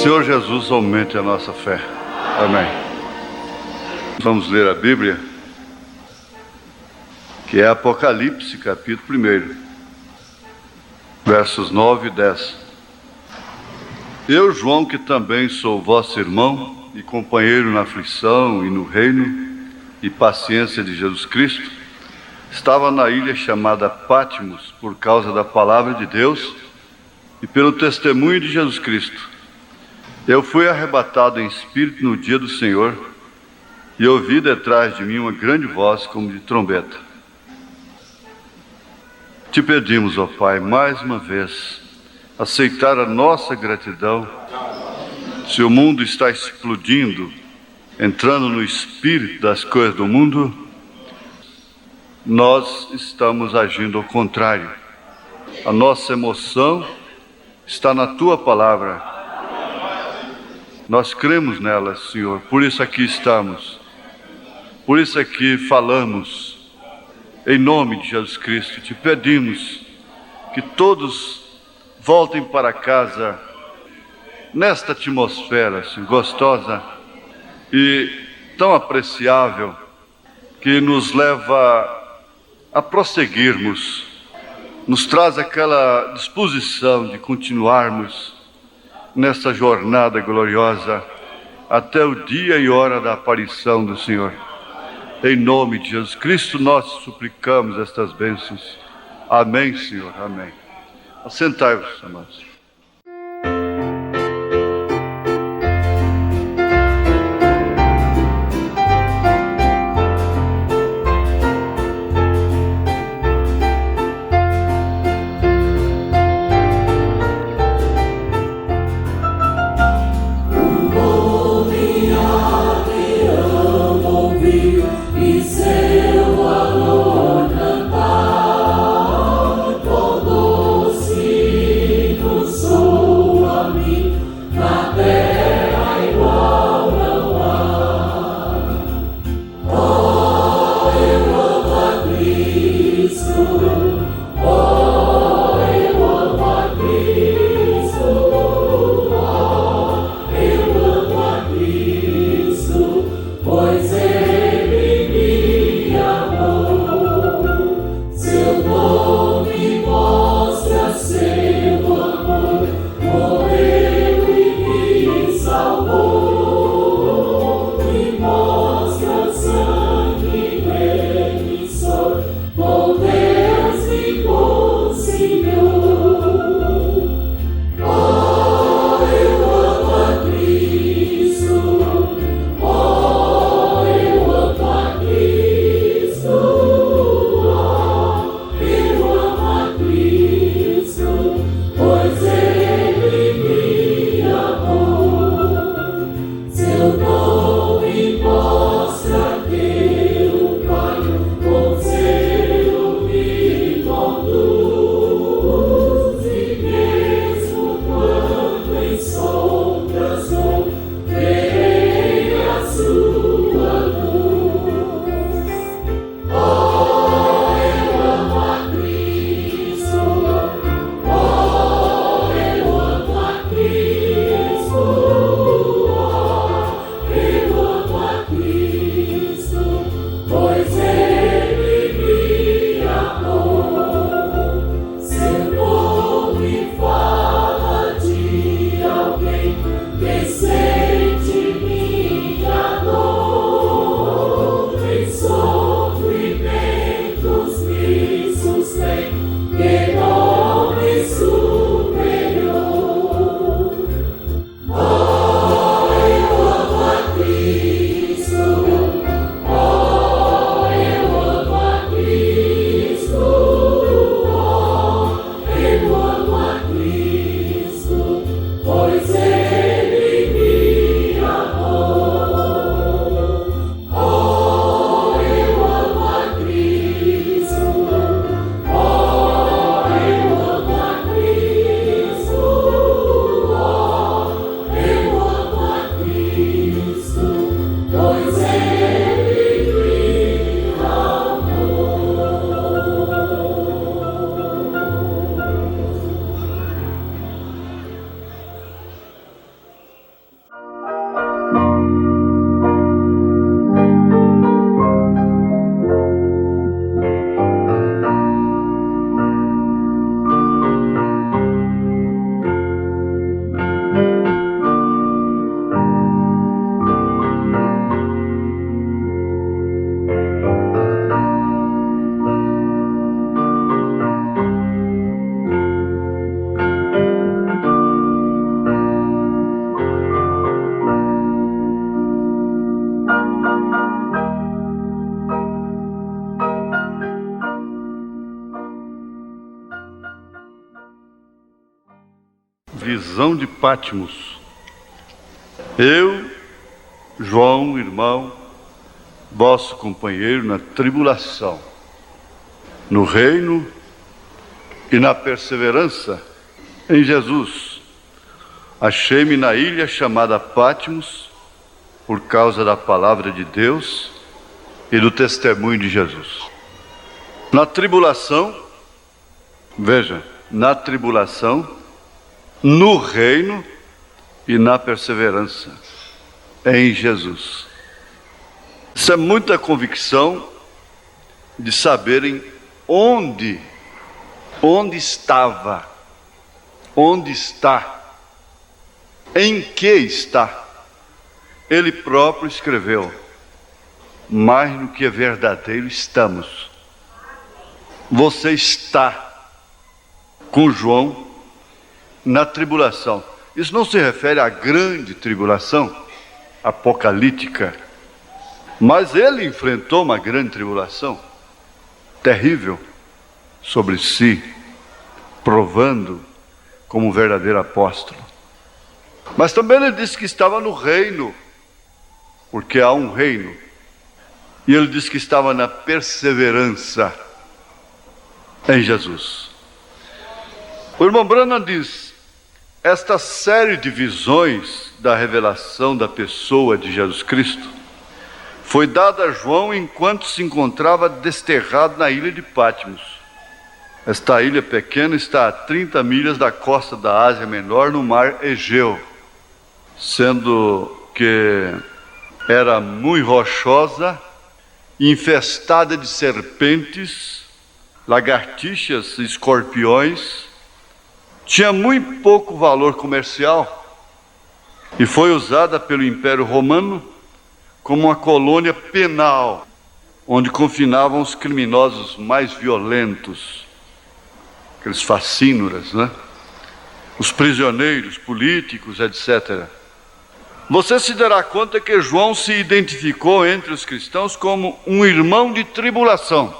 Senhor Jesus, aumente a nossa fé. Amém. Vamos ler a Bíblia, que é Apocalipse, capítulo 1, versos 9 e 10. Eu, João, que também sou vosso irmão e companheiro na aflição e no reino e paciência de Jesus Cristo, estava na ilha chamada Pátimos por causa da palavra de Deus e pelo testemunho de Jesus Cristo. Eu fui arrebatado em espírito no dia do Senhor e ouvi detrás de mim uma grande voz como de trombeta. Te pedimos, ó Pai, mais uma vez, aceitar a nossa gratidão. Se o mundo está explodindo, entrando no espírito das coisas do mundo, nós estamos agindo ao contrário. A nossa emoção está na Tua palavra. Nós cremos nela, Senhor, por isso aqui estamos, por isso aqui falamos, em nome de Jesus Cristo. Te pedimos que todos voltem para casa nesta atmosfera assim, gostosa e tão apreciável, que nos leva a prosseguirmos, nos traz aquela disposição de continuarmos nessa jornada gloriosa até o dia e hora da aparição do Senhor. Em nome de Jesus Cristo nós suplicamos estas bênçãos. Amém, Senhor, amém. Assentai-vos, amados. Todos visão de Patmos. Eu, João, irmão, vosso companheiro na tribulação, no reino e na perseverança em Jesus, achei-me na ilha chamada Patmos por causa da palavra de Deus e do testemunho de Jesus. Na tribulação, veja, na tribulação, no reino e na perseverança em Jesus. Isso é muita convicção de saberem onde estava, onde está, em que está. Ele próprio escreveu: mais no que é verdadeiro estamos. Você está com João na tribulação. Isso não se refere à grande tribulação apocalíptica, mas ele enfrentou uma grande tribulação terrível sobre si, provando como um verdadeiro apóstolo. Mas também ele disse que estava no reino, porque há um reino. E ele disse que estava na perseverança em Jesus. O irmão Branham diz: esta série de visões da revelação da pessoa de Jesus Cristo foi dada a João enquanto se encontrava desterrado na ilha de Patmos. Esta ilha pequena está a 30 milhas da costa da Ásia Menor, no mar Egeu, sendo que era muito rochosa, infestada de serpentes, lagartixas e escorpiões, tinha muito pouco valor comercial e foi usada pelo Império Romano como uma colônia penal, onde confinavam os criminosos mais violentos, aqueles facínoras, né? Os prisioneiros políticos, etc. Você se dará conta que João se identificou entre os cristãos como um irmão de tribulação.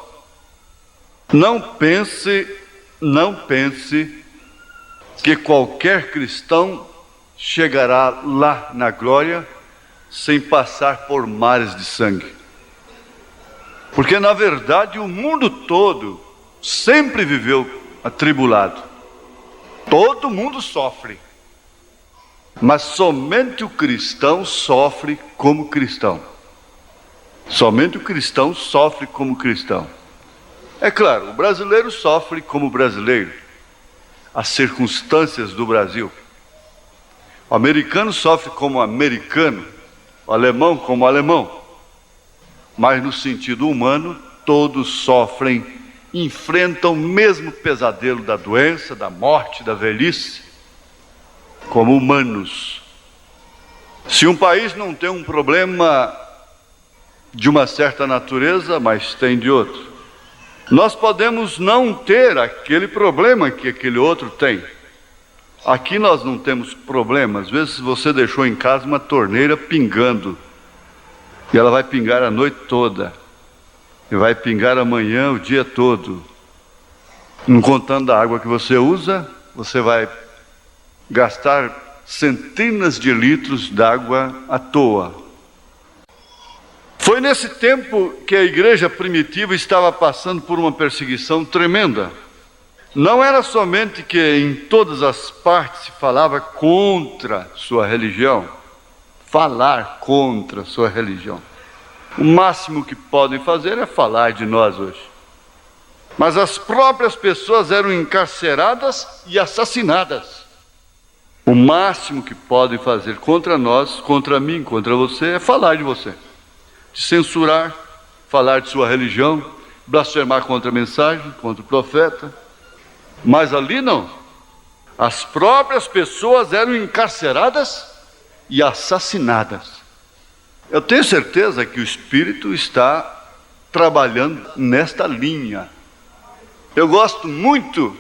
Não pense que qualquer cristão chegará lá na glória sem passar por mares de sangue. Porque na verdade o mundo todo sempre viveu atribulado. Todo mundo sofre. Mas somente o cristão sofre como cristão. Somente o cristão sofre como cristão. É claro, o brasileiro sofre como brasileiro, as circunstâncias do Brasil. O americano sofre como americano, o alemão como alemão. Mas no sentido humano, todos sofrem, enfrentam o mesmo pesadelo da doença, da morte, da velhice, como humanos. Se um país não tem um problema de uma certa natureza, mas tem de outro, nós podemos não ter aquele problema que aquele outro tem. Aqui nós não temos problema. Às vezes você deixou em casa uma torneira pingando, e ela vai pingar a noite toda, e vai pingar amanhã o dia todo. Não contando a água que você usa, você vai gastar centenas de litros d'água à toa. Foi nesse tempo que a igreja primitiva estava passando por uma perseguição tremenda. Não era somente que em todas as partes se falava contra sua religião, falar contra sua religião. O máximo que podem fazer é falar de nós hoje. Mas as próprias pessoas eram encarceradas e assassinadas. O máximo que podem fazer contra nós, contra mim, contra você, é falar de você. Censurar, falar de sua religião, blasfemar contra a mensagem, contra o profeta. Mas ali não. As próprias pessoas eram encarceradas e assassinadas. Eu tenho certeza que o Espírito está trabalhando nesta linha. Eu gosto muito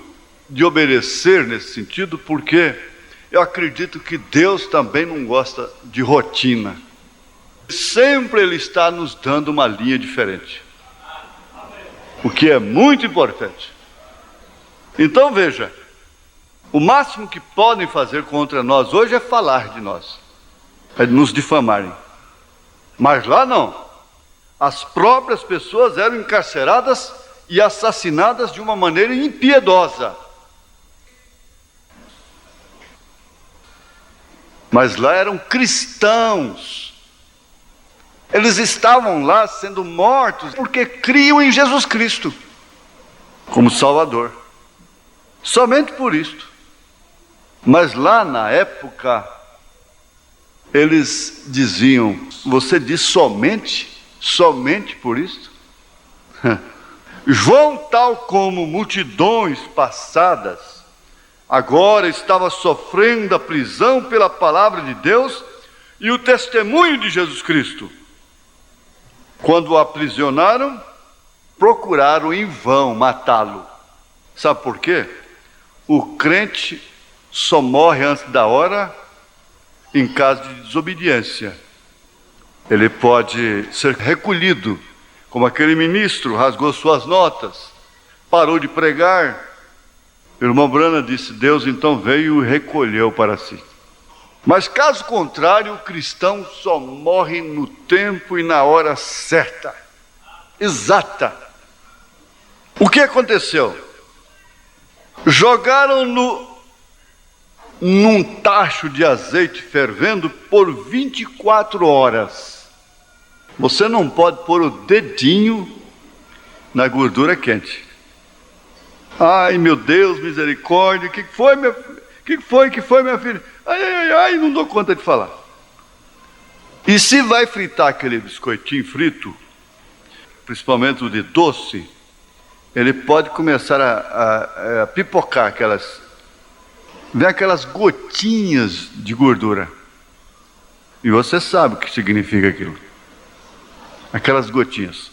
de obedecer nesse sentido, porque eu acredito que Deus também não gosta de rotina. Sempre Ele está nos dando uma linha diferente, o que é muito importante. Então veja, O máximo que podem fazer contra nós hoje é falar de nós, é nos difamarem. Mas lá não. As próprias pessoas eram encarceradas e assassinadas de uma maneira impiedosa. Mas lá eram cristãos. Eles estavam lá sendo mortos porque criam em Jesus Cristo como Salvador. Somente por isto. Mas lá na época, eles diziam: você diz somente por isto? João, tal como multidões passadas, agora estava sofrendo a prisão pela palavra de Deus e o testemunho de Jesus Cristo. Quando o aprisionaram, procuraram em vão matá-lo. Sabe por quê? O crente só morre antes da hora em caso de desobediência. Ele pode ser recolhido, como aquele ministro rasgou suas notas, parou de pregar. O irmão Branham disse: Deus então veio e recolheu para si. Mas caso contrário, o cristão só morre no tempo e na hora certa, exata. O que aconteceu? Jogaram-no num tacho de azeite fervendo por 24 horas. Você não pode pôr o dedinho na gordura quente. Ai, meu Deus, misericórdia, o que foi, minha filha? Ai, não dou conta de falar. E se vai fritar aquele biscoitinho frito, principalmente o de doce, ele pode começar a pipocar vem aquelas gotinhas de gordura. E você sabe o que significa aquilo. Aquelas gotinhas.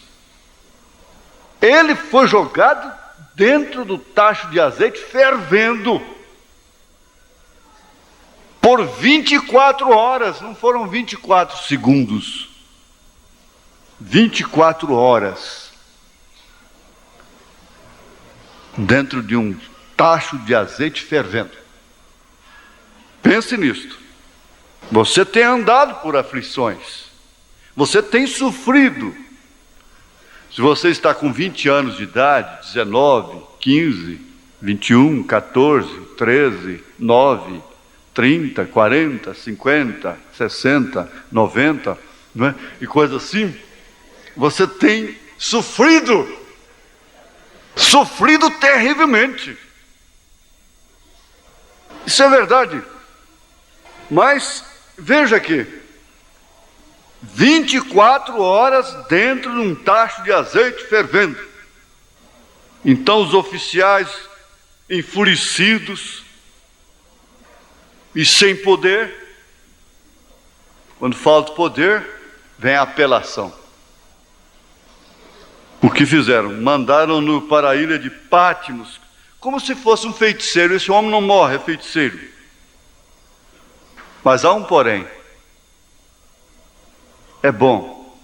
Ele foi jogado dentro do tacho de azeite fervendo por 24 horas, não foram 24 segundos. 24 horas. Dentro de um tacho de azeite fervendo. Pense nisto. Você tem andado por aflições. Você tem sofrido. Se você está com 20 anos de idade, 19, 15, 21, 14, 13, 9, 30, 40, 50, 60, 90, não é? E coisa assim, você tem sofrido terrivelmente. Isso é verdade. Mas, veja aqui, 24 horas dentro de um tacho de azeite fervendo. Então os oficiais, enfurecidos e sem poder, quando falta poder, vem a apelação. O que fizeram? Mandaram-no para a ilha de Pátimos, como se fosse um feiticeiro. Esse homem não morre, é feiticeiro. Mas há um porém. É bom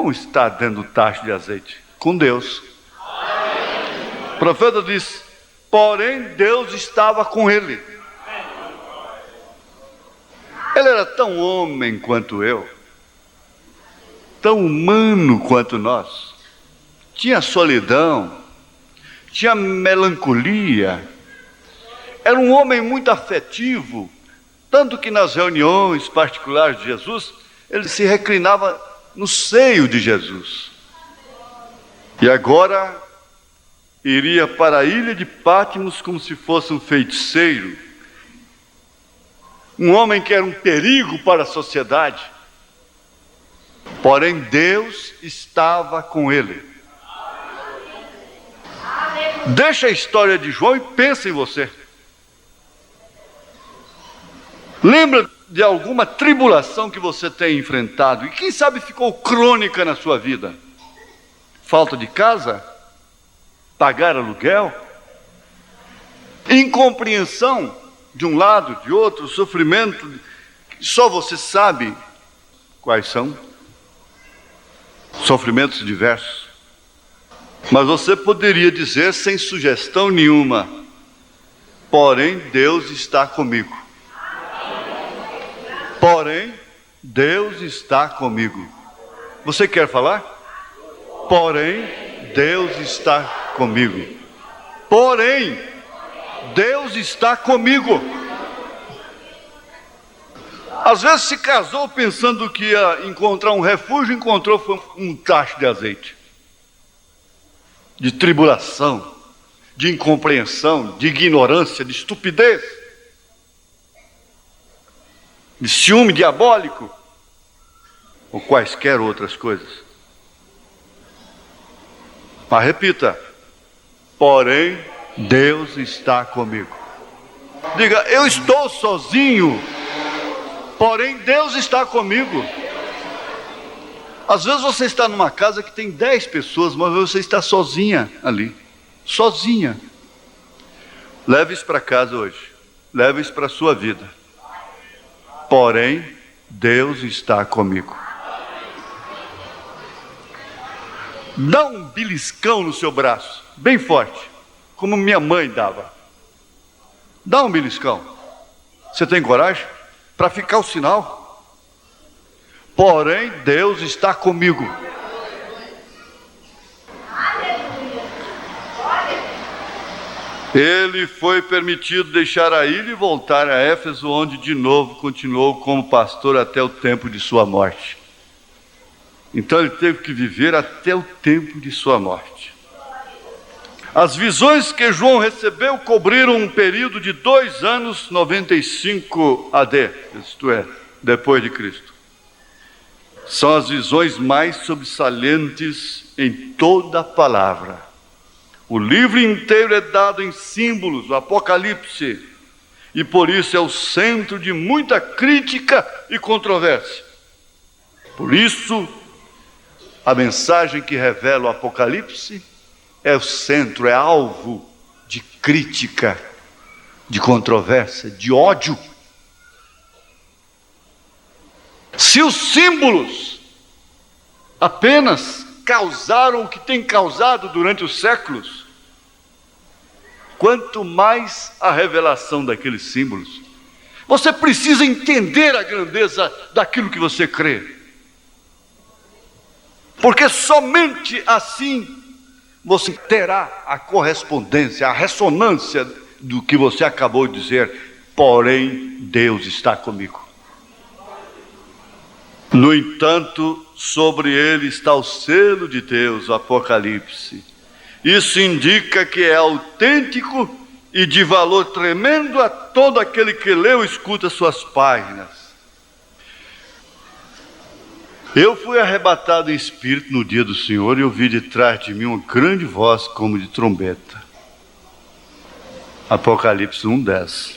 estar dentro do tacho de azeite, com Deus. O profeta diz: porém Deus estava com ele. Ele era tão homem quanto eu, tão humano quanto nós. Tinha solidão, tinha melancolia. Era um homem muito afetivo, tanto que nas reuniões particulares de Jesus, ele se reclinava no seio de Jesus. E agora iria para a ilha de Pátimos como se fosse um feiticeiro, um homem que era um perigo para a sociedade. Porém Deus estava com ele. Deixa a história de João e pensa em você. Lembra de alguma tribulação que você tem enfrentado e quem sabe ficou crônica na sua vida? Falta de casa? Pagar aluguel? Incompreensão de um lado, de outro, sofrimento, só você sabe quais são. Sofrimentos diversos. Mas você poderia dizer sem sugestão nenhuma: Porém, Deus está comigo. Porém, Deus está comigo. Você quer falar? Porém, Deus está comigo. Porém, Deus está comigo. Às vezes se casou pensando que ia encontrar um refúgio, encontrou foi um tacho de azeite. De tribulação, de incompreensão, de ignorância, de estupidez, de ciúme diabólico, ou quaisquer outras coisas. Mas repita: porém, Deus está comigo. Diga: eu estou sozinho, porém Deus está comigo. Às vezes você está numa casa que tem 10 pessoas, mas você está sozinha ali, sozinha. Leve isso para casa hoje, leve isso para a sua vida. Porém, Deus está comigo. Dá um beliscão no seu braço, bem forte, como minha mãe dava. Dá um beliscão. Você tem coragem? Para ficar o sinal. Porém, Deus está comigo. Ele foi permitido deixar a ilha e voltar a Éfeso, onde de novo continuou como pastor até o tempo de sua morte. Então ele teve que viver até o tempo de sua morte. As visões que João recebeu cobriram um período de 2 anos, 95 AD, isto é, depois de Cristo. São as visões mais sobressalentes em toda a palavra. O livro inteiro é dado em símbolos, o Apocalipse, e por isso é o centro de muita crítica e controvérsia. Por isso, a mensagem que revela o Apocalipse é o centro, é alvo de crítica, de controvérsia, de ódio. Se os símbolos apenas causaram o que tem causado durante os séculos, quanto mais a revelação daqueles símbolos. Você precisa entender a grandeza daquilo que você crê. Porque somente assim você terá a correspondência, a ressonância do que você acabou de dizer. Porém, Deus está comigo. No entanto, sobre ele está o selo de Deus, o Apocalipse. Isso indica que é autêntico e de valor tremendo a todo aquele que lê ou escuta suas páginas. Eu fui arrebatado em espírito no dia do Senhor e ouvi de trás de mim uma grande voz como de trombeta. Apocalipse 1:10.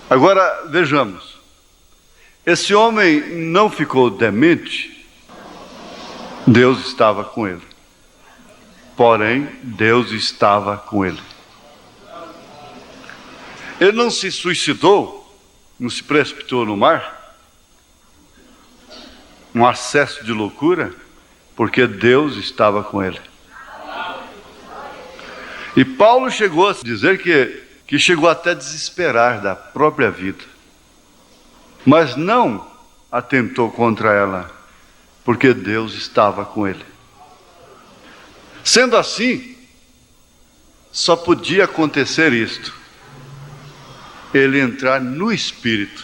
Agora vejamos. Esse homem não ficou demente. Deus estava com ele. Porém, Deus estava com ele. Ele não se suicidou, não se precipitou no mar, um acesso de loucura, porque Deus estava com ele. E Paulo chegou a dizer que chegou até a desesperar da própria vida, mas não atentou contra ela, porque Deus estava com ele. Sendo assim, só podia acontecer isto: ele entrar no Espírito.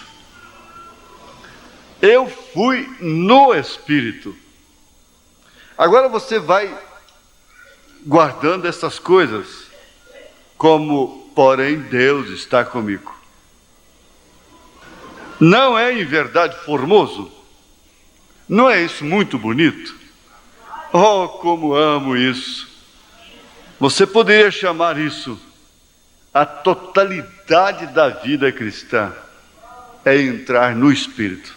Eu fui no Espírito. Agora você vai guardando essas coisas, como, porém, Deus está comigo. Não é em verdade formoso? Não é isso muito bonito? Oh, como amo isso! Você poderia chamar isso a totalidade da vida cristã, é entrar no Espírito.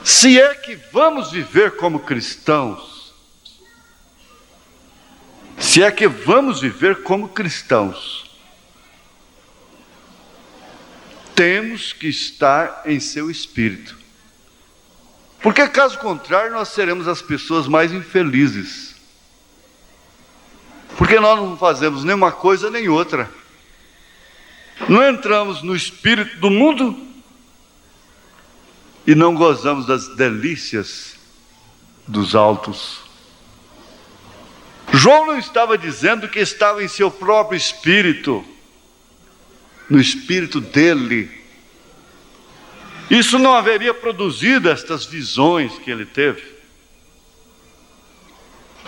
Se é que vamos viver como cristãos, se é que vamos viver como cristãos, temos que estar em seu Espírito. Porque caso contrário, nós seremos as pessoas mais infelizes. Porque nós não fazemos nem uma coisa nem outra. Não entramos no espírito do mundo e não gozamos das delícias dos altos. João não estava dizendo que estava em seu próprio espírito, no espírito dele. Isso não haveria produzido estas visões que ele teve.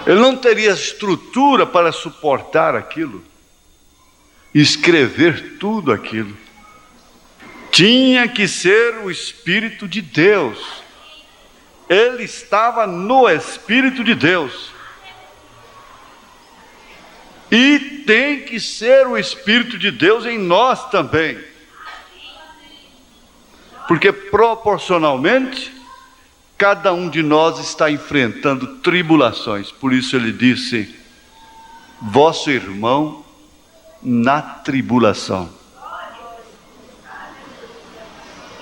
Ele não teria estrutura para suportar aquilo, escrever tudo aquilo. Tinha que ser o Espírito de Deus. Ele estava no Espírito de Deus. E tem que ser o Espírito de Deus em nós também. Porque proporcionalmente, cada um de nós está enfrentando tribulações. Por isso ele disse: vosso irmão na tribulação.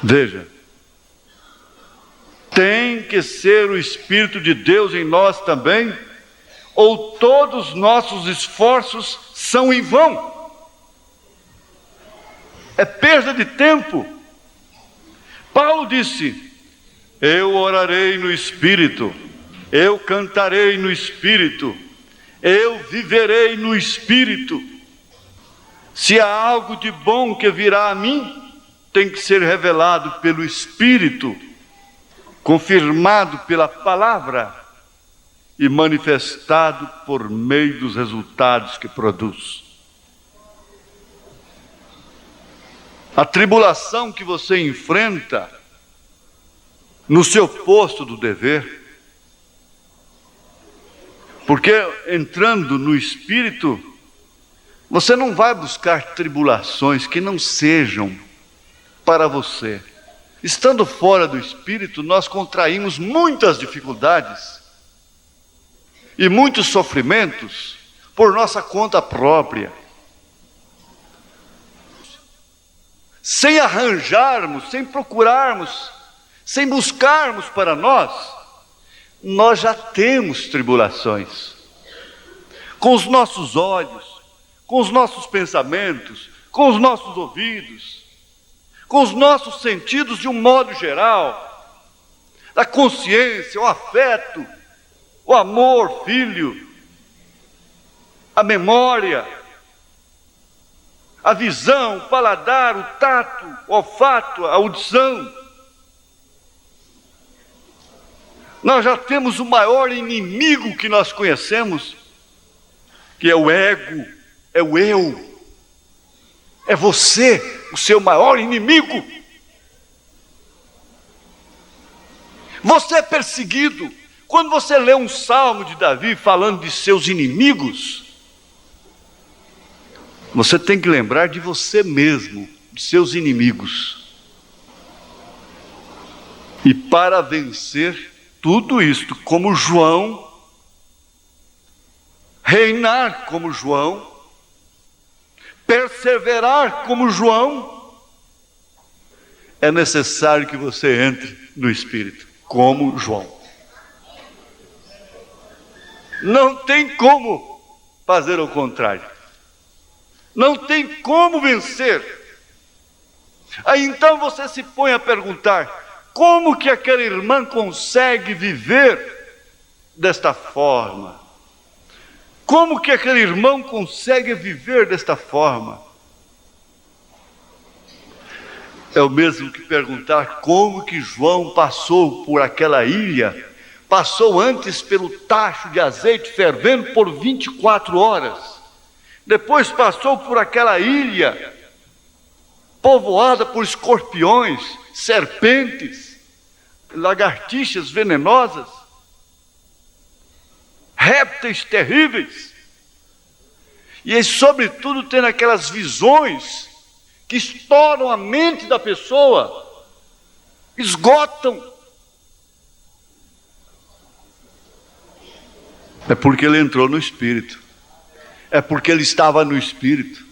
Veja, tem que ser o Espírito de Deus em nós também, ou todos os nossos esforços são em vão. É perda de tempo. Paulo disse: eu orarei no Espírito, eu cantarei no Espírito, eu viverei no Espírito. Se há algo de bom que virá a mim, tem que ser revelado pelo Espírito, confirmado pela palavra e manifestado por meio dos resultados que produz. A tribulação que você enfrenta no seu posto do dever, porque entrando no Espírito, você não vai buscar tribulações que não sejam para você. Estando fora do Espírito, nós contraímos muitas dificuldades e muitos sofrimentos por nossa conta própria, sem arranjarmos, sem procurarmos, sem buscarmos para nós já temos tribulações. Com os nossos olhos, com os nossos pensamentos, com os nossos ouvidos, com os nossos sentidos de um modo geral, a consciência, o afeto, o amor, filho, a memória, a visão, o paladar, o tato, o olfato, a audição. Nós já temos o maior inimigo que nós conhecemos, que é o ego, é o eu. É você, o seu maior inimigo. Você é perseguido. Quando você lê um salmo de Davi falando de seus inimigos, você tem que lembrar de você mesmo, de seus inimigos. E para vencer tudo isto, como João, reinar como João, perseverar como João, é necessário que você entre no Espírito, como João. Não tem como fazer o contrário. Não tem como vencer. Aí então você se põe a perguntar: como que aquela irmã consegue viver desta forma? Como que aquele irmão consegue viver desta forma? É o mesmo que perguntar como que João passou por aquela ilha, passou antes pelo tacho de azeite fervendo por 24 horas, depois passou por aquela ilha povoada por escorpiões, serpentes, lagartixas venenosas, répteis terríveis, e sobretudo tendo aquelas visões que estouram a mente da pessoa, esgotam. É porque ele entrou no Espírito, é porque ele estava no Espírito.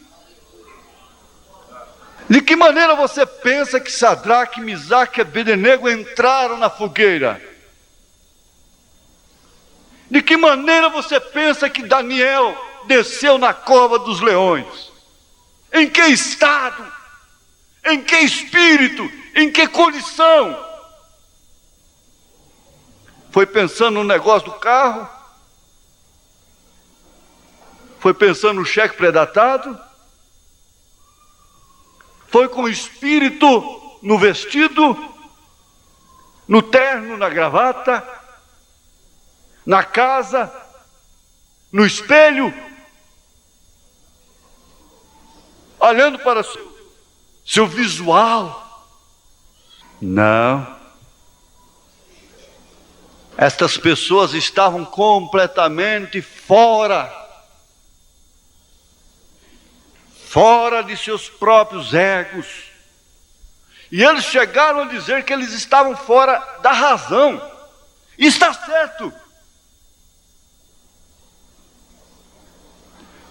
De que maneira você pensa que Sadraque, Misaque e Abednego entraram na fogueira? De que maneira você pensa que Daniel desceu na cova dos leões? Em que estado? Em que espírito? Em que condição? Foi pensando no negócio do carro? Foi pensando no cheque pré-datado? Foi com o espírito no vestido? No terno, na gravata? Na casa? No espelho? Olhando para o seu visual? Não. Estas pessoas estavam completamente fora de seus próprios egos. E eles chegaram a dizer que eles estavam fora da razão. E está certo.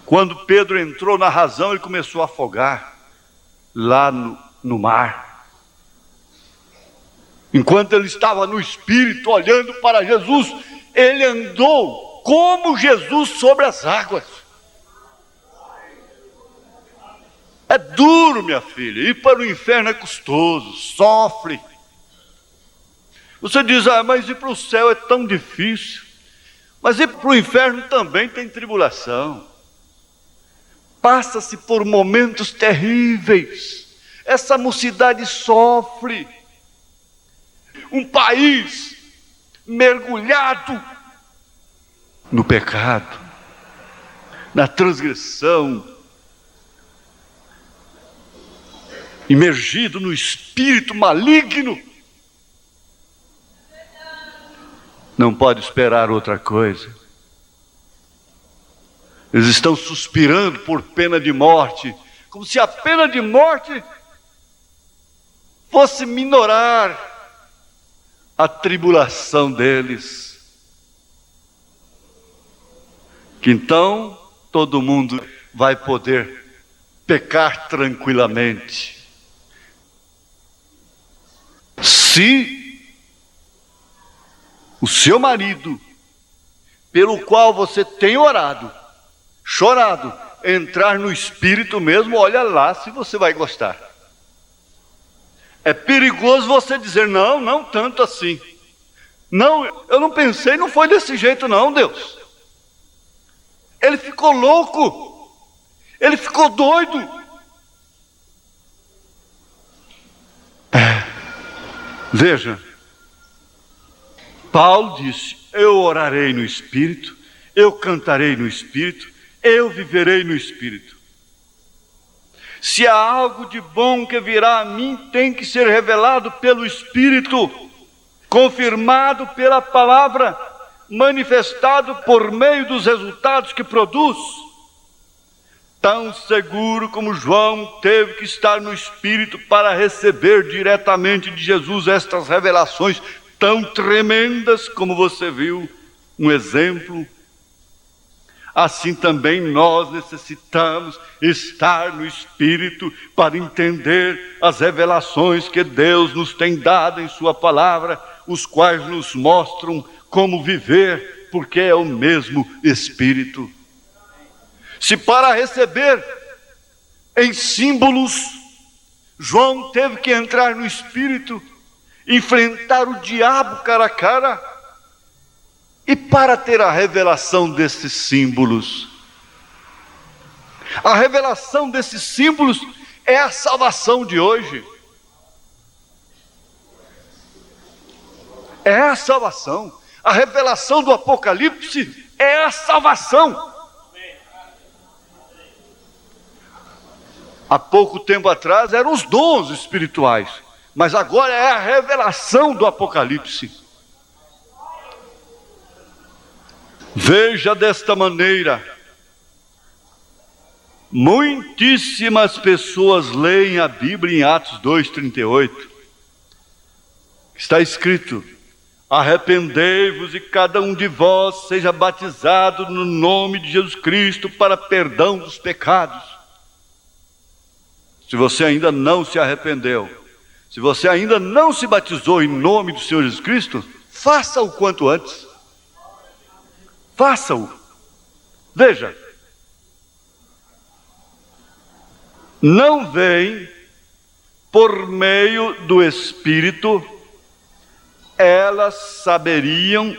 Quando Pedro entrou na razão, ele começou a afogar lá no mar. Enquanto ele estava no Espírito, olhando para Jesus, ele andou como Jesus sobre as águas. É duro, minha filha, ir para o inferno é custoso, sofre. Você diz, mas ir para o céu é tão difícil. Mas ir para o inferno também tem tribulação. Passa-se por momentos terríveis. Essa mocidade sofre. Um país mergulhado no pecado, na transgressão, imergido no espírito maligno, não pode esperar outra coisa. Eles estão suspirando por pena de morte, como se a pena de morte fosse minorar a tribulação deles. Que então todo mundo vai poder pecar tranquilamente. Se o seu marido, pelo qual você tem orado, chorado, entrar no espírito mesmo, olha lá se você vai gostar. É perigoso você dizer, não tanto assim. Não, eu não pensei, não foi desse jeito não, Deus. Ele ficou louco. Ele ficou doido. Veja, Paulo disse, eu orarei no Espírito, eu cantarei no Espírito, eu viverei no Espírito. Se há algo de bom que virá a mim, tem que ser revelado pelo Espírito, confirmado pela palavra, manifestado por meio dos resultados que produz. Tão seguro como João teve que estar no Espírito para receber diretamente de Jesus estas revelações tão tremendas como você viu, um exemplo. Assim também nós necessitamos estar no Espírito para entender as revelações que Deus nos tem dado em sua palavra, os quais nos mostram como viver, porque é o mesmo Espírito. Se para receber em símbolos, João teve que entrar no Espírito, enfrentar o diabo cara a cara, e para ter a revelação desses símbolos, a revelação desses símbolos é a salvação de hoje. É a salvação. A revelação do Apocalipse é a salvação. Há pouco tempo atrás eram os dons espirituais, mas agora é a revelação do Apocalipse. Veja desta maneira, muitíssimas pessoas leem a Bíblia em Atos 2:38. Está escrito, arrependei-vos e cada um de vós seja batizado no nome de Jesus Cristo para perdão dos pecados. Se você ainda não se arrependeu, se você ainda não se batizou em nome do Senhor Jesus Cristo, faça-o quanto antes. Faça-o. Veja, não vem por meio do Espírito, elas saberiam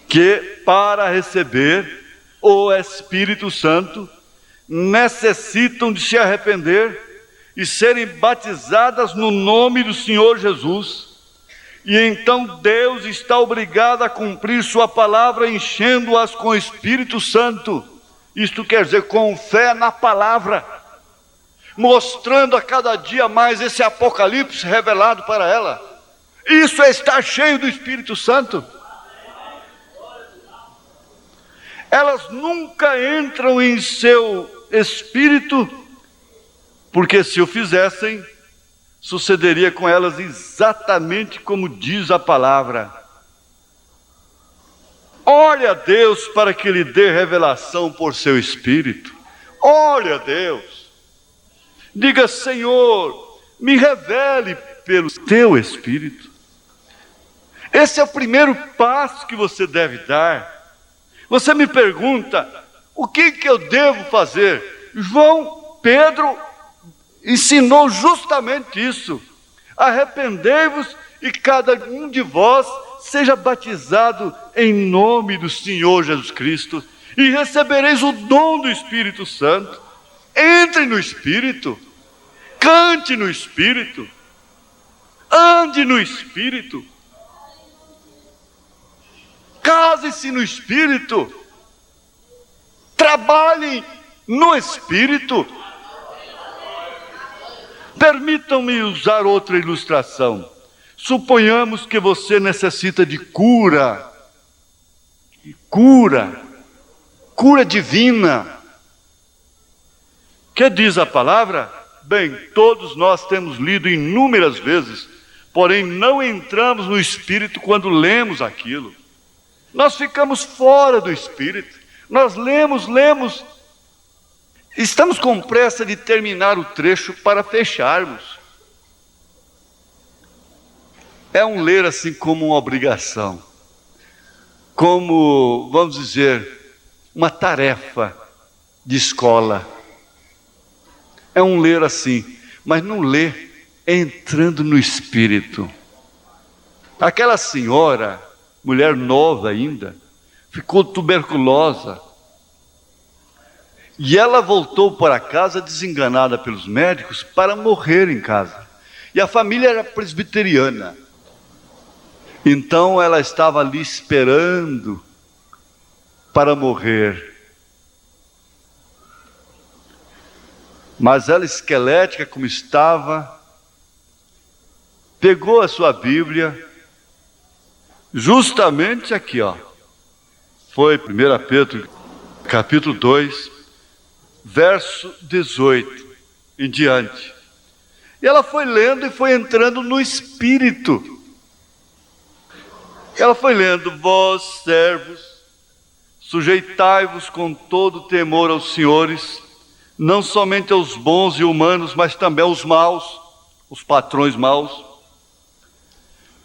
que para receber o Espírito Santo necessitam de se arrepender e serem batizadas no nome do Senhor Jesus. E então Deus está obrigado a cumprir sua palavra, enchendo-as com o Espírito Santo. Isto quer dizer, com fé na palavra, mostrando a cada dia mais esse Apocalipse revelado para ela. Isso é estar cheio do Espírito Santo. Elas nunca entram em seu espírito, porque se o fizessem, sucederia com elas exatamente como diz a palavra. Ore a Deus para que lhe dê revelação por seu Espírito. Ore a Deus. Diga: Senhor, me revele pelo teu Espírito. Esse é o primeiro passo que você deve dar. Você me pergunta, o que eu devo fazer? Pedro ensinou justamente isso. Arrependei-vos e cada um de vós seja batizado em nome do Senhor Jesus Cristo e recebereis o dom do Espírito Santo. Entre no Espírito, cante no Espírito, ande no Espírito, case-se no Espírito, trabalhe no Espírito. Permitam-me usar outra ilustração. Suponhamos que você necessita de cura divina. Que diz a palavra? Bem, todos nós temos lido inúmeras vezes, porém não entramos no Espírito quando lemos aquilo. Nós ficamos fora do Espírito. Nós lemos, estamos com pressa de terminar o trecho para fecharmos. É um ler assim como uma obrigação, como, vamos dizer, uma tarefa de escola. É um ler assim, mas não lê entrando no Espírito. Aquela senhora, mulher nova ainda, ficou tuberculosa. E ela voltou para casa desenganada pelos médicos para morrer em casa. E a família era presbiteriana. Então ela estava ali esperando para morrer. Mas ela, esquelética como estava, pegou a sua Bíblia, justamente aqui, foi 1 Pedro, capítulo 2, verso 18 em diante. E ela foi lendo e foi entrando no Espírito. Ela foi lendo: vós, servos, sujeitai-vos com todo temor aos senhores, não somente aos bons e humanos, mas também aos maus, os patrões maus.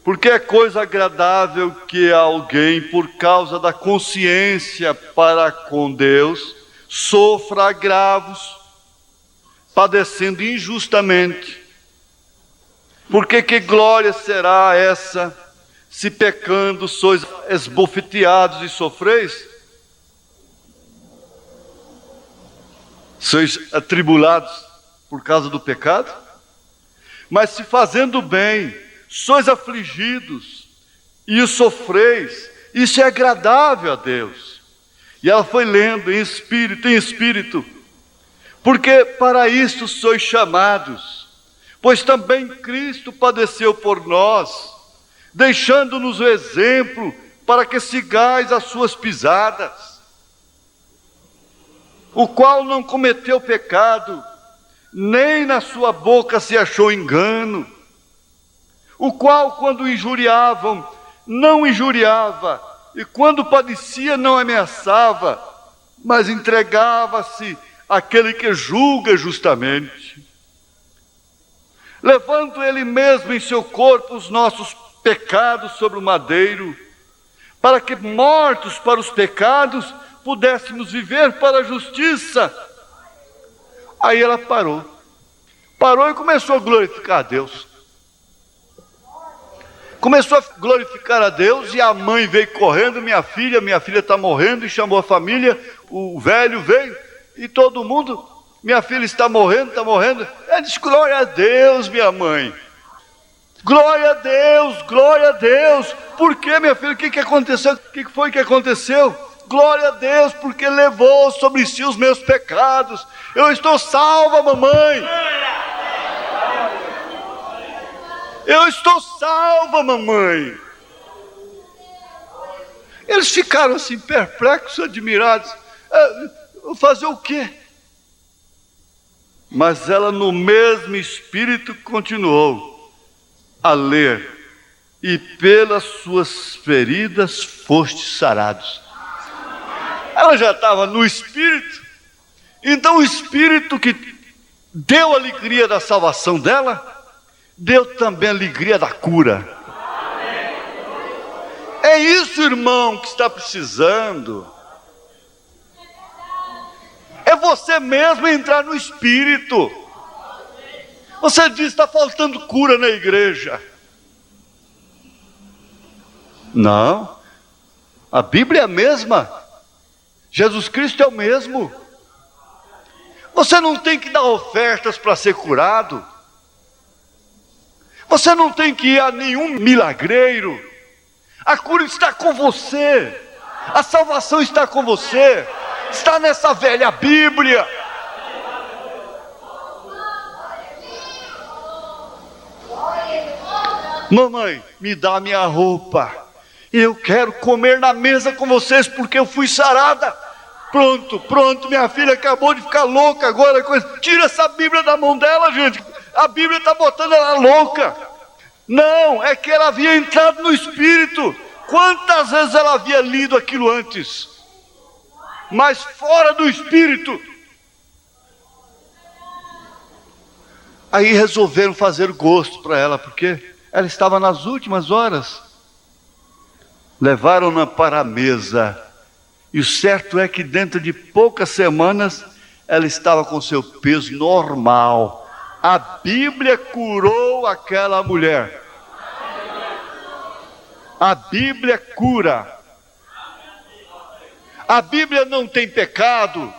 Porque é coisa agradável que alguém, por causa da consciência para com Deus, sofra agravos, padecendo injustamente. Porque que glória será essa, se pecando sois esbofeteados e sofreis? Sois atribulados por causa do pecado? Mas se fazendo bem sois afligidos e o sofreis, isso é agradável a Deus. E ela foi lendo em espírito, porque para isso sois chamados, pois também Cristo padeceu por nós, deixando-nos o exemplo para que sigais as suas pisadas, o qual não cometeu pecado, nem na sua boca se achou engano, o qual, quando injuriavam, não injuriava, e quando padecia, não ameaçava, mas entregava-se àquele que julga justamente, levando ele mesmo em seu corpo os nossos pecados sobre o madeiro, para que, mortos para os pecados, pudéssemos viver para a justiça. Aí ela parou. Parou e começou a glorificar a Deus. Começou a glorificar a Deus e a mãe veio correndo, minha filha está morrendo, e chamou a família, o velho veio e todo mundo, minha filha está morrendo. Ela disse, glória a Deus, minha mãe. Glória a Deus, glória a Deus. Por que, minha filha? O que aconteceu? O que foi que aconteceu? Glória a Deus, porque levou sobre si os meus pecados. Eu estou salva, mamãe. Eu estou salva, mamãe. Eles ficaram assim, perplexos, admirados. Fazer o quê? Mas ela, no mesmo espírito, continuou a ler. E pelas suas feridas foste sarados. Ela já estava no espírito. Então o espírito que deu a alegria da salvação dela, deu também a alegria da cura. É isso, irmão, que está precisando. É você mesmo entrar no espírito. Você diz, está faltando cura na igreja. Não, a Bíblia é a mesma. Jesus Cristo é o mesmo. Você não tem que dar ofertas para ser curado. Você não tem que ir a nenhum milagreiro. A cura está com você. A salvação está com você. Está nessa velha Bíblia. Mamãe, me dá minha roupa. Eu quero comer na mesa com vocês porque eu fui sarada. Pronto, minha filha acabou de ficar louca agora. Tira essa Bíblia da mão dela, gente. A Bíblia está botando ela louca. Não, é que ela havia entrado no Espírito. Quantas vezes ela havia lido aquilo antes? Mas fora do Espírito. Aí resolveram fazer gosto para ela, porque ela estava nas últimas horas. Levaram-na para a mesa. E o certo é que dentro de poucas semanas, ela estava com seu peso normal. A Bíblia curou aquela mulher. A Bíblia cura. A Bíblia não tem pecado.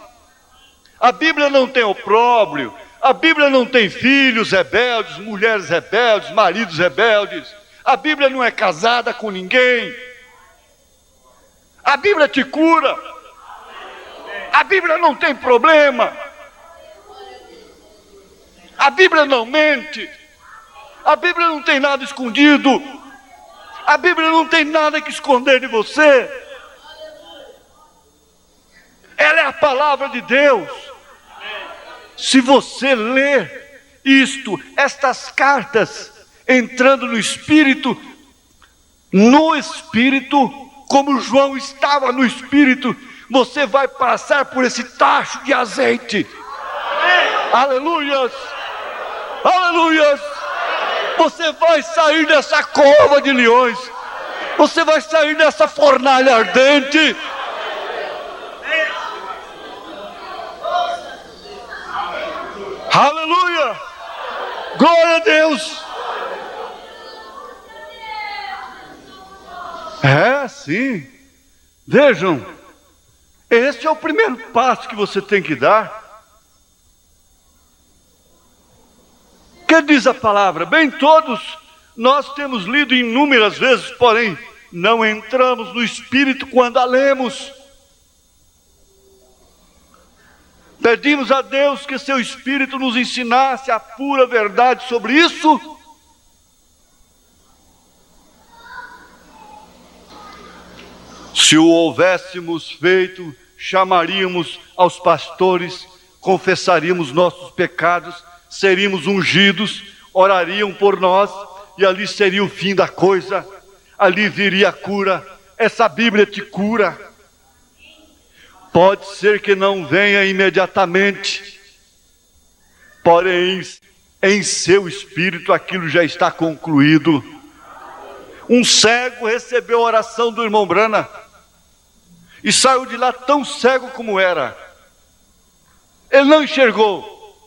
A Bíblia não tem opróbrio. A Bíblia não tem filhos rebeldes, mulheres rebeldes, maridos rebeldes. A Bíblia não é casada com ninguém. A Bíblia te cura. A Bíblia não tem problema. A Bíblia não mente. A Bíblia não tem nada escondido. A Bíblia não tem nada que esconder de você. Ela é a palavra de Deus. Se você ler estas cartas, entrando no Espírito, como João estava no Espírito, você vai passar por esse tacho de azeite. Aleluias! Aleluias! Você vai sair dessa cova de leões. Você vai sair dessa fornalha ardente. Aleluia! Glória a Deus! É, sim. Vejam, esse é o primeiro passo que você tem que dar. O que diz a palavra? Bem, todos nós temos lido inúmeras vezes, porém não entramos no Espírito quando a lemos. Pedimos a Deus que seu Espírito nos ensinasse a pura verdade sobre isso. Se o houvéssemos feito, chamaríamos aos pastores, confessaríamos nossos pecados, seríamos ungidos, orariam por nós, e ali seria o fim da coisa, ali viria a cura. Essa Bíblia te cura. Pode ser que não venha imediatamente, porém, em seu espírito aquilo já está concluído. Um cego recebeu a oração do irmão Brana, e saiu de lá tão cego como era. Ele não enxergou,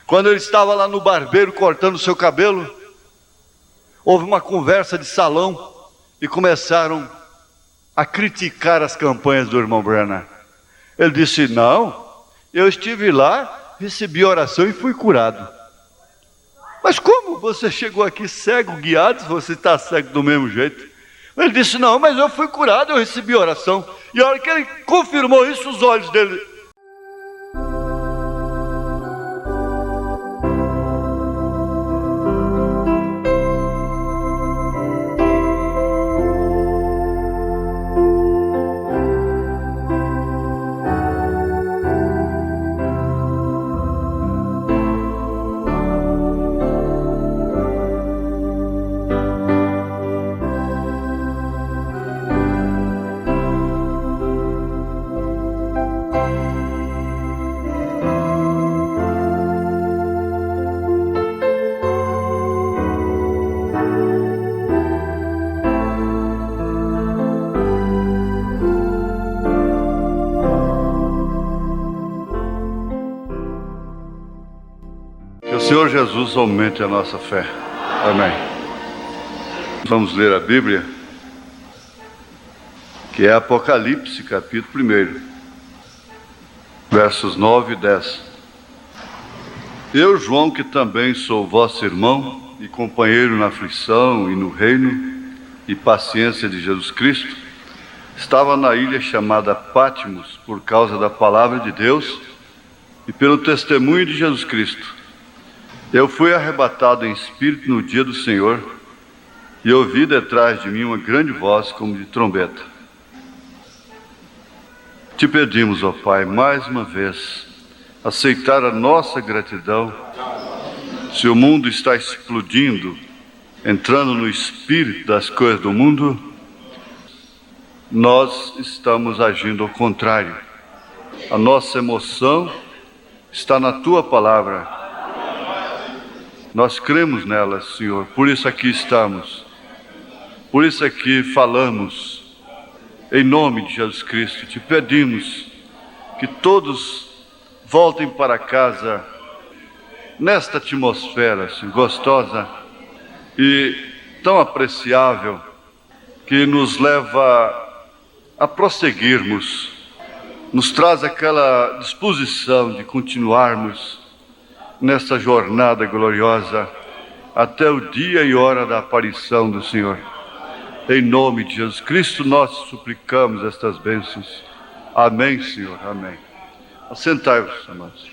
Quando ele estava lá no barbeiro cortando o seu cabelo, houve uma conversa de salão e começaram a criticar as campanhas do irmão Branham. Ele disse: não, eu estive lá, recebi oração e fui curado. Mas como você chegou aqui cego, guiado, se você está cego do mesmo jeito? Ele disse: não, mas eu fui curado, eu recebi oração. E a hora que ele confirmou isso, os olhos dele... Que o Senhor Jesus aumente a nossa fé. Amém. Vamos ler a Bíblia, que é Apocalipse, capítulo 1, versos 9 e 10. Eu, João, que também sou vosso irmão e companheiro na aflição e no reino e paciência de Jesus Cristo, estava na ilha chamada Patmos por causa da palavra de Deus e pelo testemunho de Jesus Cristo. Eu fui arrebatado em espírito no dia do Senhor e ouvi detrás de mim uma grande voz como de trombeta. Te pedimos, ó Pai, mais uma vez, aceitar a nossa gratidão. Se o mundo está explodindo, entrando no espírito das coisas do mundo, nós estamos agindo ao contrário. A nossa emoção está na Tua palavra. Nós cremos nela, Senhor, por isso aqui estamos, por isso aqui falamos, em nome de Jesus Cristo. Te pedimos que todos voltem para casa nesta atmosfera assim, gostosa e tão apreciável, que nos leva a prosseguirmos, nos traz aquela disposição de continuarmos nessa jornada gloriosa até o dia e hora da aparição do Senhor. Em nome de Jesus Cristo nós suplicamos estas bênçãos. Amém, Senhor, amém. Assentai-vos, amados.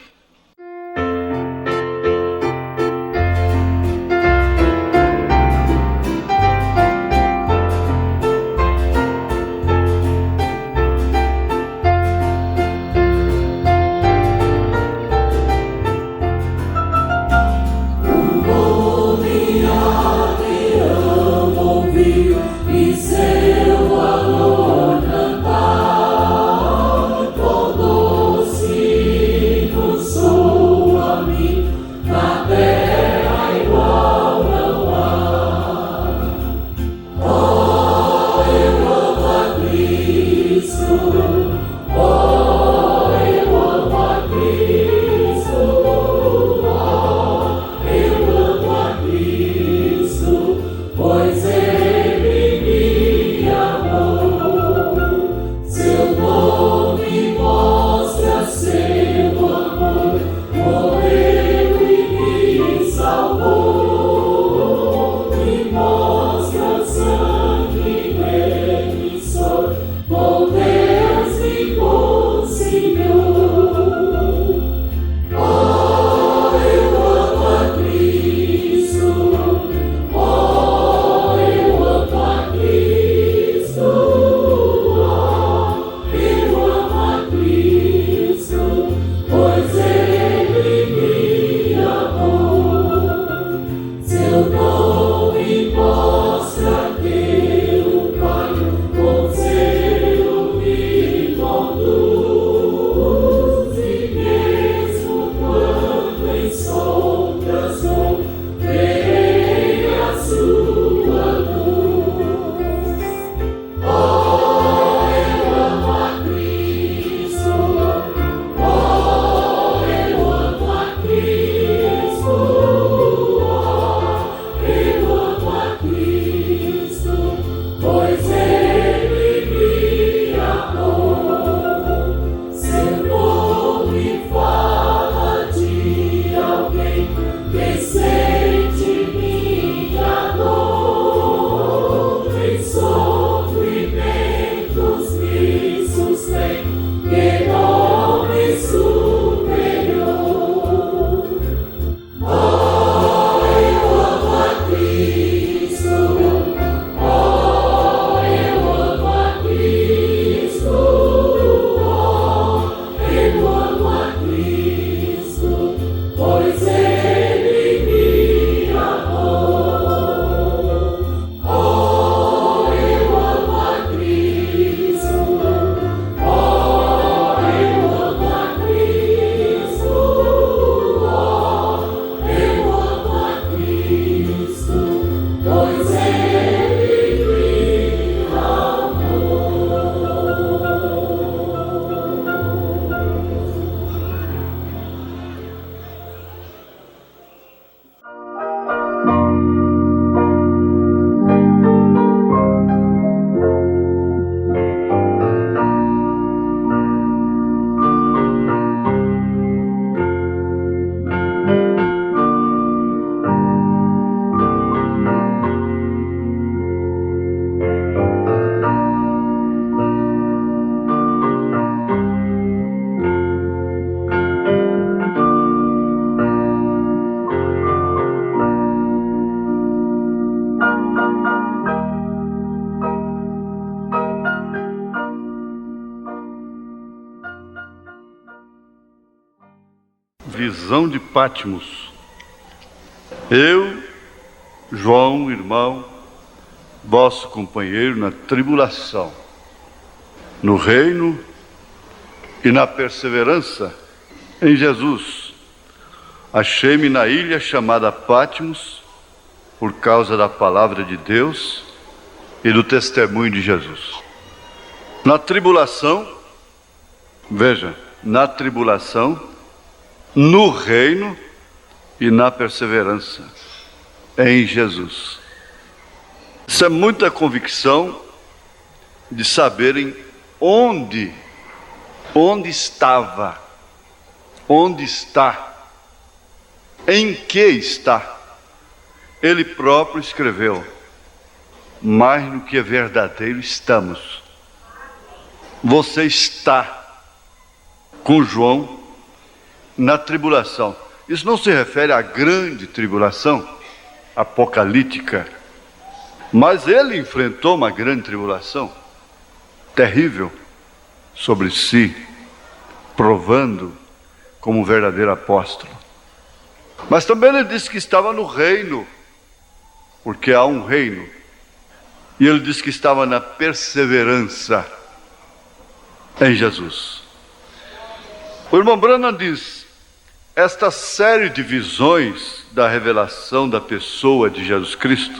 Todos prisão de Patmos. Eu, João, irmão, vosso companheiro na tribulação, no reino e na perseverança em Jesus, achei-me na ilha chamada Patmos por causa da palavra de Deus e do testemunho de Jesus. Na tribulação, veja, na tribulação, no reino e na perseverança em Jesus. Isso é muita convicção de saberem onde estava, onde está, em que está. Ele próprio escreveu: mais no que é verdadeiro estamos. Você está com João na tribulação. Isso não se refere à grande tribulação apocalíptica, mas ele enfrentou uma grande tribulação terrível sobre si, provando como um verdadeiro apóstolo. Mas também ele disse que estava no reino, porque há um reino. E ele disse que estava na perseverança em Jesus. O irmão Branham diz: esta série de visões da revelação da pessoa de Jesus Cristo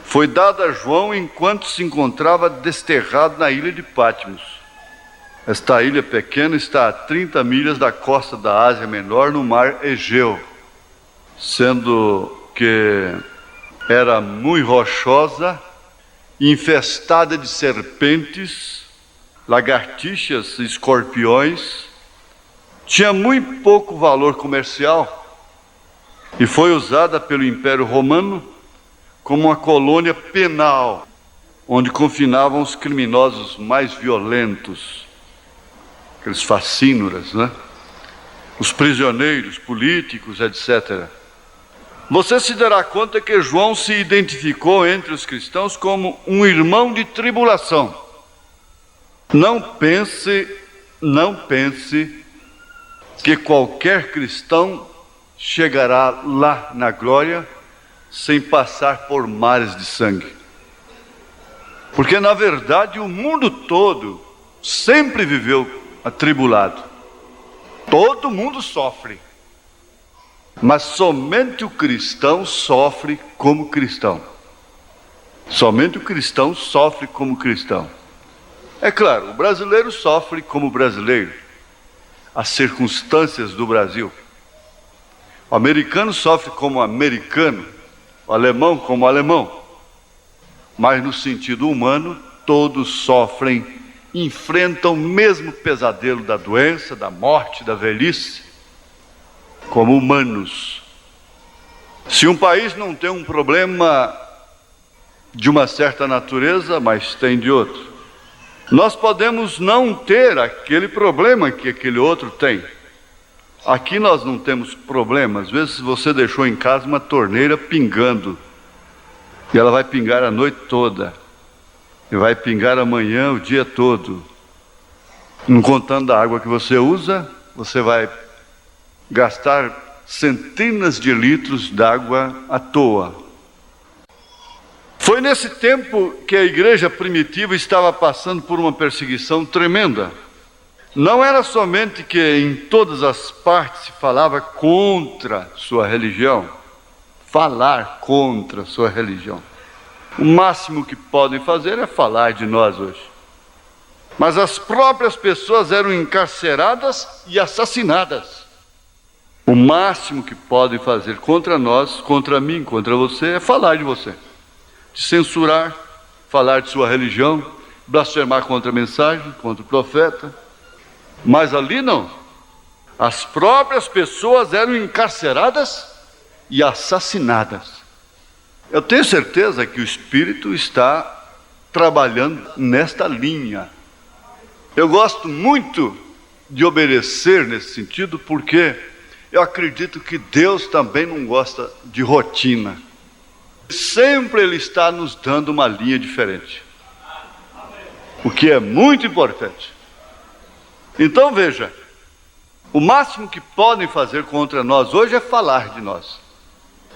foi dada a João enquanto se encontrava desterrado na ilha de Patmos. Esta ilha pequena está a 30 milhas da costa da Ásia Menor, no mar Egeu, sendo que era muito rochosa, infestada de serpentes, lagartixas e escorpiões, tinha muito pouco valor comercial e foi usada pelo Império Romano como uma colônia penal, onde confinavam os criminosos mais violentos, aqueles facínoras, né? Os prisioneiros políticos, etc. Você se dará conta que João se identificou entre os cristãos como um irmão de tribulação. Não pense que qualquer cristão chegará lá na glória sem passar por mares de sangue. Porque na verdade o mundo todo sempre viveu atribulado. Todo mundo sofre. Mas somente o cristão sofre como cristão. Somente o cristão sofre como cristão. É claro, o brasileiro sofre como brasileiro, as circunstâncias do Brasil. O americano sofre como americano, o alemão como alemão. Mas no sentido humano, todos sofrem, enfrentam o mesmo pesadelo da doença, da morte, da velhice, como humanos. Se um país não tem um problema de uma certa natureza, mas tem de outro, nós podemos não ter aquele problema que aquele outro tem. Aqui nós não temos problema. Às vezes você deixou em casa uma torneira pingando, e ela vai pingar a noite toda, e vai pingar amanhã o dia todo. Não contando a água que você usa, você vai gastar centenas de litros d'água à toa. Foi nesse tempo que a igreja primitiva estava passando por uma perseguição tremenda. Não era somente que em todas as partes se falava contra sua religião, falar contra sua religião. O máximo que podem fazer é falar de nós hoje. Mas as próprias pessoas eram encarceradas e assassinadas. O máximo que podem fazer contra nós, contra mim, contra você, é falar de você. De censurar, falar de sua religião, blasfemar contra a mensagem, contra o profeta. Mas ali não. As próprias pessoas eram encarceradas e assassinadas. Eu tenho certeza que o Espírito está trabalhando nesta linha. Eu gosto muito de obedecer nesse sentido, porque eu acredito que Deus também não gosta de rotina. Sempre Ele está nos dando uma linha diferente, o que é muito importante. Então veja, O máximo que podem fazer contra nós hoje é falar de nós,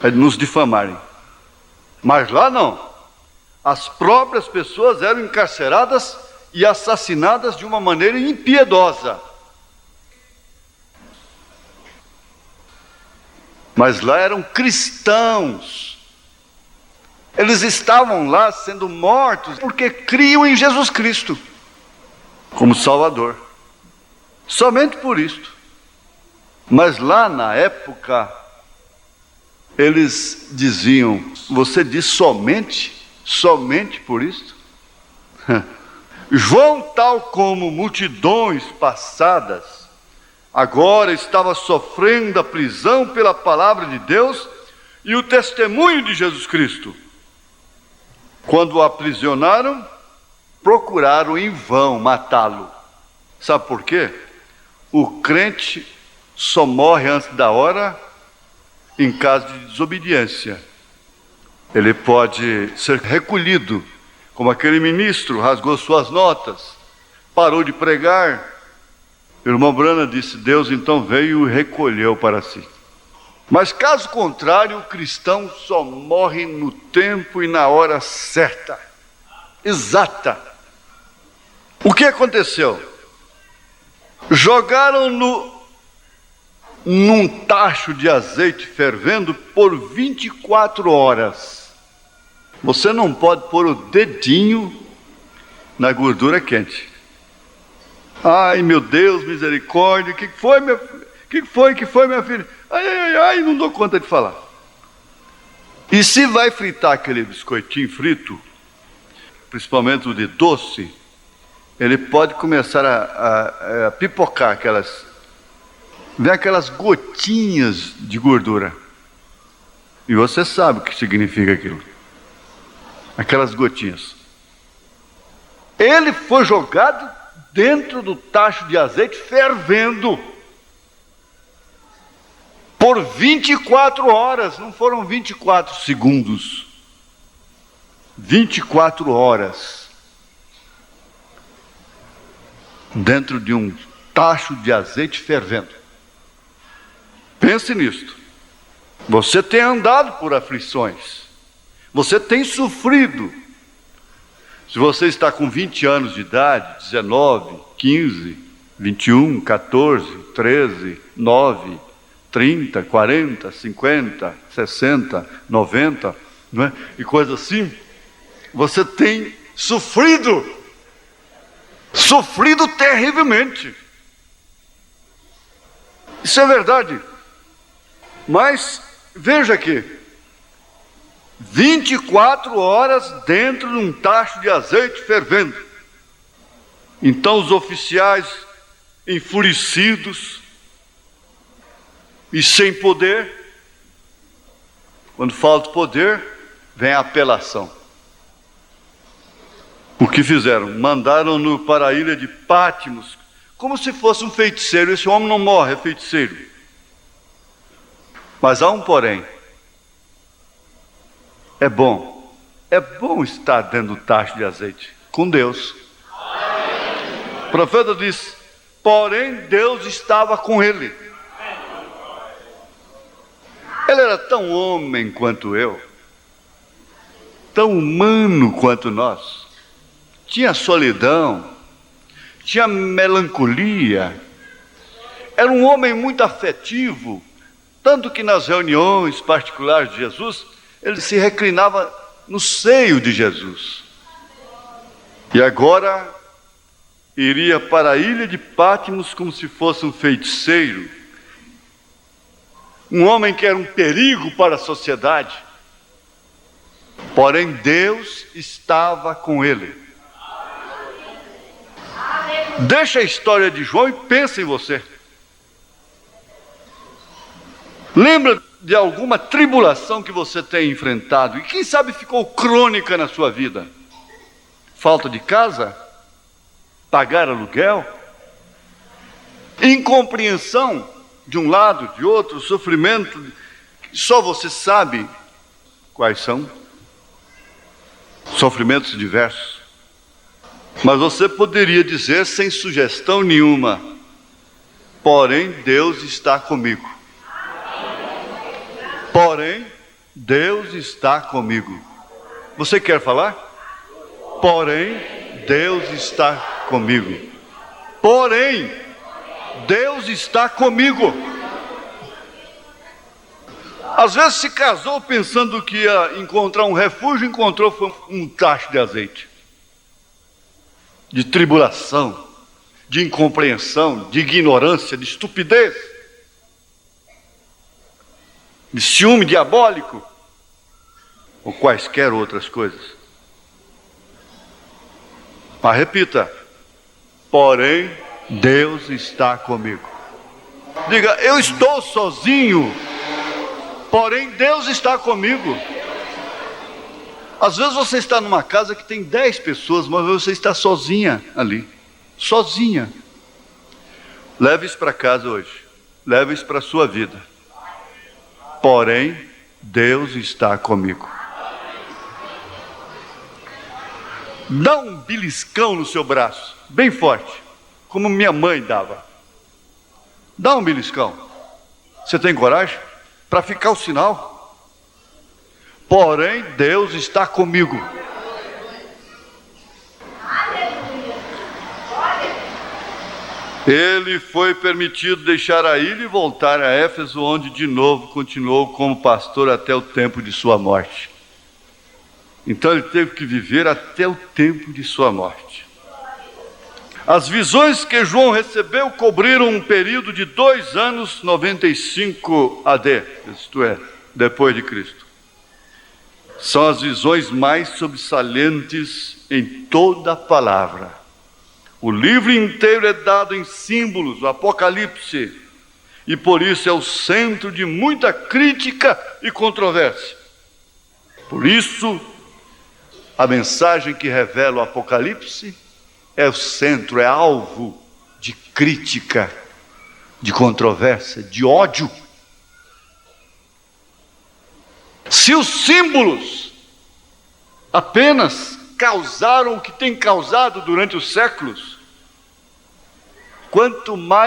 é nos difamarem. Mas lá não. As próprias pessoas eram encarceradas e assassinadas de uma maneira impiedosa. Mas lá eram cristãos. Eles estavam lá sendo mortos porque criam em Jesus Cristo como Salvador. Somente por isto. Mas lá na época, eles diziam: você diz somente por isto? João, tal como multidões passadas, agora estava sofrendo a prisão pela palavra de Deus e o testemunho de Jesus Cristo. Quando o aprisionaram, procuraram em vão matá-lo. Sabe por quê? O crente só morre antes da hora em caso de desobediência. Ele pode ser recolhido, como aquele ministro rasgou suas notas, parou de pregar. O irmão Branham disse: Deus então veio e recolheu para si. Mas caso contrário, o cristão só morre no tempo e na hora certa, exata. O que aconteceu? Jogaram-no num tacho de azeite fervendo por 24 horas. Você não pode pôr o dedinho na gordura quente. Ai, meu Deus, misericórdia, o que foi, minha filha? Que foi, minha filha? Ai, não dou conta de falar. E se vai fritar aquele biscoitinho frito, principalmente o de doce, ele pode começar a pipocar vem aquelas gotinhas de gordura. E você sabe o que significa aquilo. Aquelas gotinhas. Ele foi jogado dentro do tacho de azeite fervendo. Por 24 horas, não foram 24 segundos. 24 horas. Dentro de um tacho de azeite fervendo. Pense nisto. Você tem andado por aflições. Você tem sofrido. Se você está com 20 anos de idade, 19, 15, 21, 14, 13, 9, 30, 40, 50, 60, 90, não é? E coisa assim, você tem sofrido terrivelmente. Isso é verdade. Mas, veja aqui, 24 horas dentro de um tacho de azeite fervendo. Então os oficiais, enfurecidos e sem poder, quando falta poder, vem a apelação. O que fizeram? Mandaram-no para a ilha de Pátimos, como se fosse um feiticeiro. Esse homem não morre, é feiticeiro. Mas há um porém. É bom estar dentro do tacho de azeite, com Deus. O profeta diz: porém Deus estava com ele. Ele era tão homem quanto eu, tão humano quanto nós. Tinha solidão, tinha melancolia. Era um homem muito afetivo, tanto que nas reuniões particulares de Jesus, ele se reclinava no seio de Jesus. E agora iria para a ilha de Pátimos como se fosse um feiticeiro, um homem que era um perigo para a sociedade. Porém Deus estava com ele. Deixa a história de João e pensa em você. Lembra de alguma tribulação que você tem enfrentado e quem sabe ficou crônica na sua vida? Falta de casa? Pagar aluguel? Incompreensão de um lado, de outro, sofrimento, só você sabe quais são. Sofrimentos diversos. Mas você poderia dizer sem sugestão nenhuma: Porém, Deus está comigo. Porém, Deus está comigo. Você quer falar? Porém, Deus está comigo. Porém, Deus está comigo. Às vezes se casou pensando que ia encontrar um refúgio, encontrou foi um tacho de azeite. De tribulação, de incompreensão, de ignorância, de estupidez, de ciúme diabólico, ou quaisquer outras coisas. Mas repita: porém, Deus está comigo. Diga: eu estou sozinho, porém Deus está comigo. Às vezes você está numa casa que tem 10 pessoas, mas você está sozinha ali, sozinha. Leve isso para casa hoje, leve isso para a sua vida. Porém, Deus está comigo. Dá um beliscão no seu braço, bem forte, como minha mãe dava. Dá um beliscão. Você tem coragem? Para ficar o sinal. Porém, Deus está comigo. Ele foi permitido deixar a ilha e voltar a Éfeso, onde de novo continuou como pastor até o tempo de sua morte. Então ele teve que viver até o tempo de sua morte. As visões que João recebeu cobriram um período de 2 anos 95 AD, isto é, depois de Cristo. São as visões mais sobressalentes em toda a palavra. O livro inteiro é dado em símbolos, o Apocalipse, e por isso é o centro de muita crítica e controvérsia. Por isso, a mensagem que revela o Apocalipse é o centro, é alvo de crítica, de controvérsia, de ódio. Se os símbolos apenas causaram o que tem causado durante os séculos, quanto mais